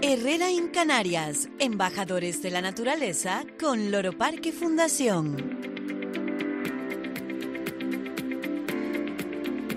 Herrera en Canarias, embajadores de la naturaleza con Loro Parque Fundación.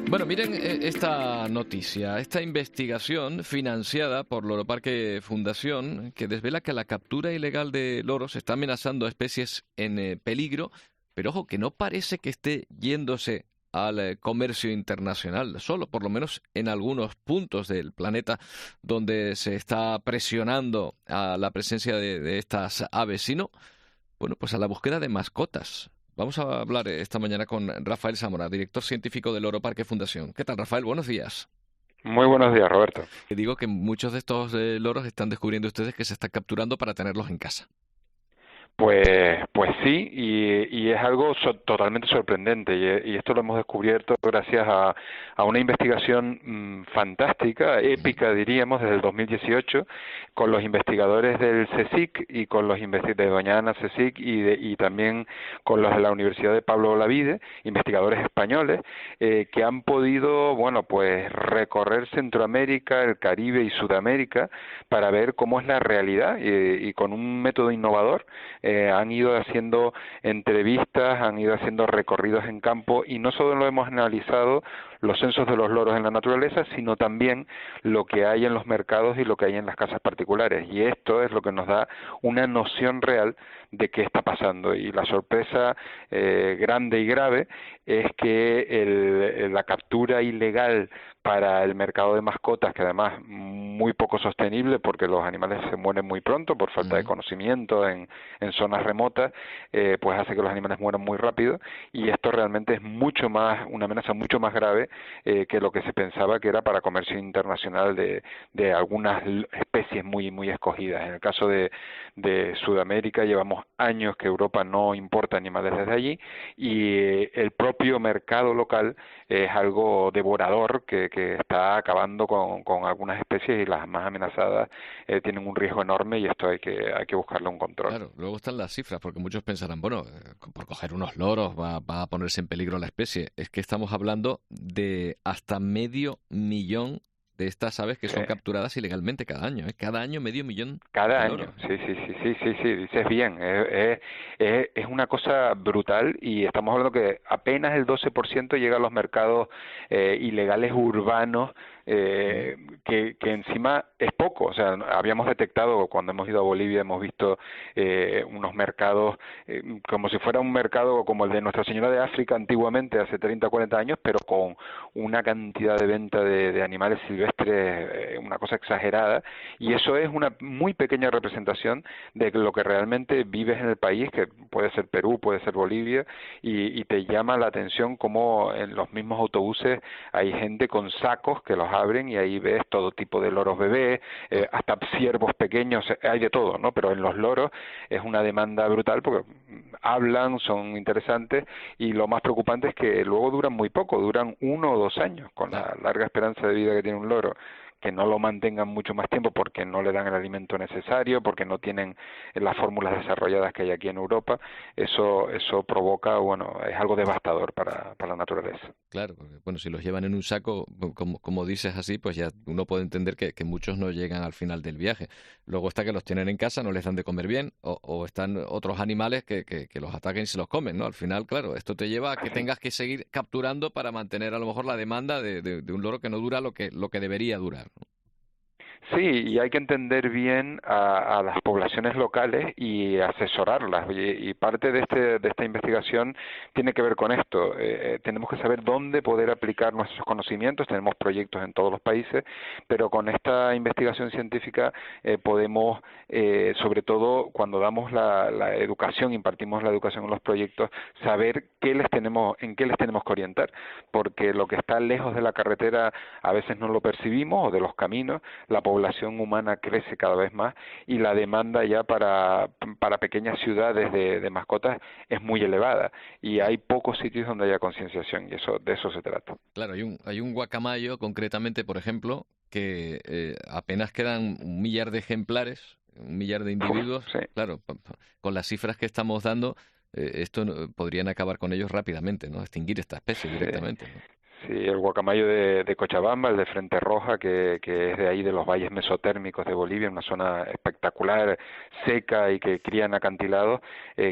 Bueno, miren esta noticia, esta investigación financiada por Loro Parque Fundación que desvela que la captura ilegal de loros está amenazando a especies en peligro, pero ojo, que no parece que esté yéndose al comercio internacional, solo por lo menos en algunos puntos del planeta donde se está presionando a la presencia de estas aves, sino, bueno, pues a la búsqueda de mascotas. Vamos a hablar esta mañana con Rafael Zamora, director científico de Loro Parque Fundación. ¿Qué tal, Rafael? Buenos días. Muy buenos días, Roberto. Digo que muchos de estos loros están descubriendo ustedes que se están capturando para tenerlos en casa. Pues sí, y es algo totalmente sorprendente, y esto lo hemos descubierto gracias a una investigación fantástica, épica diríamos, desde el 2018, con los investigadores del CSIC y con los de doña Ana CSIC y también con los de la Universidad de Pablo Olavide, investigadores españoles, que han podido, bueno, pues recorrer Centroamérica, el Caribe y Sudamérica para ver cómo es la realidad y con un método innovador. Han ido haciendo entrevistas, han ido haciendo recorridos en campo y no solo lo hemos analizado los censos de los loros en la naturaleza, sino también lo que hay en los mercados y lo que hay en las casas particulares. Y esto es lo que nos da una noción real de qué está pasando. Y la sorpresa grande y grave es que la captura ilegal para el mercado de mascotas, que además muy poco sostenible porque los animales se mueren muy pronto por falta de conocimiento en zonas remotas, pues hace que los animales mueran muy rápido, y esto realmente es mucho más, una amenaza mucho más grave que lo que se pensaba que era para comercio internacional de algunas especies muy escogidas. En el caso de Sudamérica llevamos años que Europa no importa animales desde allí, y el propio mercado local es algo devorador que está acabando con algunas especies, y las más amenazadas tienen un riesgo enorme, y esto hay que buscarle un control. Claro, luego están las cifras, porque muchos pensarán, bueno, por coger unos loros va a ponerse en peligro la especie. Es que estamos hablando de hasta 500.000 de estas aves que son capturadas ilegalmente cada año, ¿eh? Cada año 500.000 Cada de año, loros. sí, dices bien, es una cosa brutal, y estamos hablando que apenas el 12% llega a los mercados ilegales urbanos, que encima es poco. O sea, habíamos detectado, cuando hemos ido a Bolivia, hemos visto unos mercados como si fuera un mercado como el de Nuestra Señora de África antiguamente, hace 30 o 40 años, pero con una cantidad de venta de animales silvestres, una cosa exagerada, y eso es una muy pequeña representación de lo que realmente vives en el país, que puede ser Perú, puede ser Bolivia, y te llama la atención cómo en los mismos autobuses hay gente con sacos que los abren, y ahí ves todo tipo de loros bebés, hasta ciervos pequeños, hay de todo, ¿no? Pero en los loros es una demanda brutal porque hablan, son interesantes, y lo más preocupante es que luego duran muy poco, duran 1 o 2 años, con la larga esperanza de vida que tiene un loro. Que no lo mantengan mucho más tiempo porque no le dan el alimento necesario, porque no tienen las fórmulas desarrolladas que hay aquí en Europa, eso provoca, bueno, es algo devastador para la naturaleza. Claro, porque, bueno, si los llevan en un saco, como dices así, pues ya uno puede entender que muchos no llegan al final del viaje. Luego está que los tienen en casa, no les dan de comer bien, o están otros animales que los ataquen y se los comen, ¿no? Al final, claro, esto te lleva a que tengas que seguir capturando para mantener a lo mejor la demanda de un loro que no dura lo que debería durar, ¿no? Sí, y hay que entender bien a las poblaciones locales y asesorarlas. Y parte de esta investigación tiene que ver con esto. Tenemos que saber dónde poder aplicar nuestros conocimientos. Tenemos proyectos en todos los países, pero con esta investigación científica podemos, sobre todo cuando damos la educación, impartimos la educación en los proyectos, saber en qué les tenemos que orientar, porque lo que está lejos de la carretera a veces no lo percibimos, o de los caminos. La población humana crece cada vez más, y la demanda ya para pequeñas ciudades de mascotas es muy elevada, y hay pocos sitios donde haya concienciación, y de eso se trata. Claro, hay un guacamayo, concretamente, por ejemplo, que apenas quedan 1.000.000 de ejemplares, 1.000.000 de individuos. Sí. Claro, con las cifras que estamos dando, podrían acabar con ellos rápidamente, ¿no? Extinguir esta especie directamente, ¿no? Sí, el guacamayo de Cochabamba, el de Frente Roja, que es de ahí, de los valles mesotérmicos de Bolivia, una zona espectacular, seca y que crían acantilados,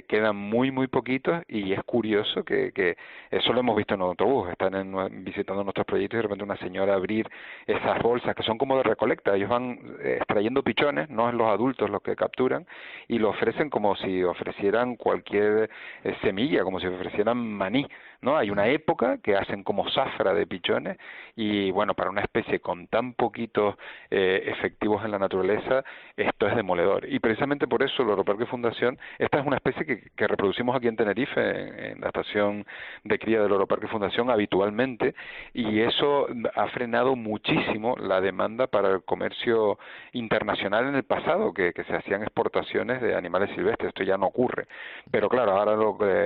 quedan muy poquitos, y es curioso que eso lo hemos visto en el autobús, están visitando nuestros proyectos y de repente una señora abrir esas bolsas que son como de recolecta, ellos van extrayendo pichones, no es los adultos los que capturan, y lo ofrecen como si ofrecieran cualquier semilla, como si ofrecieran maní, ¿no? Hay una época que hacen como zafra de pichones, y bueno, para una especie con tan poquitos efectivos en la naturaleza, esto es demoledor. Y precisamente por eso Loro Parque Fundación, esta es una especie que reproducimos aquí en Tenerife, en la estación de cría de Loro Parque Fundación habitualmente, y eso ha frenado muchísimo la demanda para el comercio internacional en el pasado, que se hacían exportaciones de animales silvestres. Esto ya no ocurre. Pero claro, ahora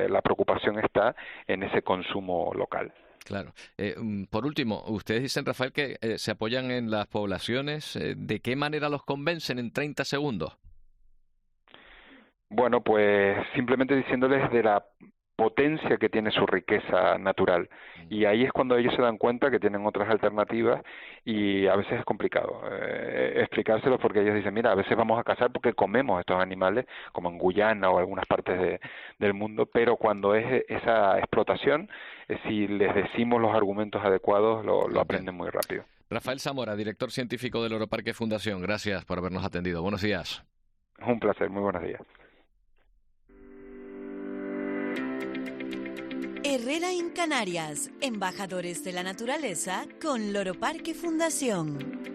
la preocupación está en ese consumo local. Claro. Por último, ustedes dicen, Rafael, que se apoyan en las poblaciones. ¿De qué manera los convencen en 30 segundos? Bueno, pues simplemente diciéndoles de la potencia que tiene su riqueza natural, y ahí es cuando ellos se dan cuenta que tienen otras alternativas, y a veces es complicado explicárselos, porque ellos dicen, mira, a veces vamos a cazar porque comemos estos animales, como en Guyana o algunas partes del mundo, pero cuando es esa explotación, si les decimos los argumentos adecuados, lo aprenden muy rápido. Rafael Zamora, director científico del Loro Parque Fundación, gracias por habernos atendido. Buenos días. Un placer, muy buenos días. Herrera en Canarias, embajadores de la naturaleza con Loro Parque Fundación.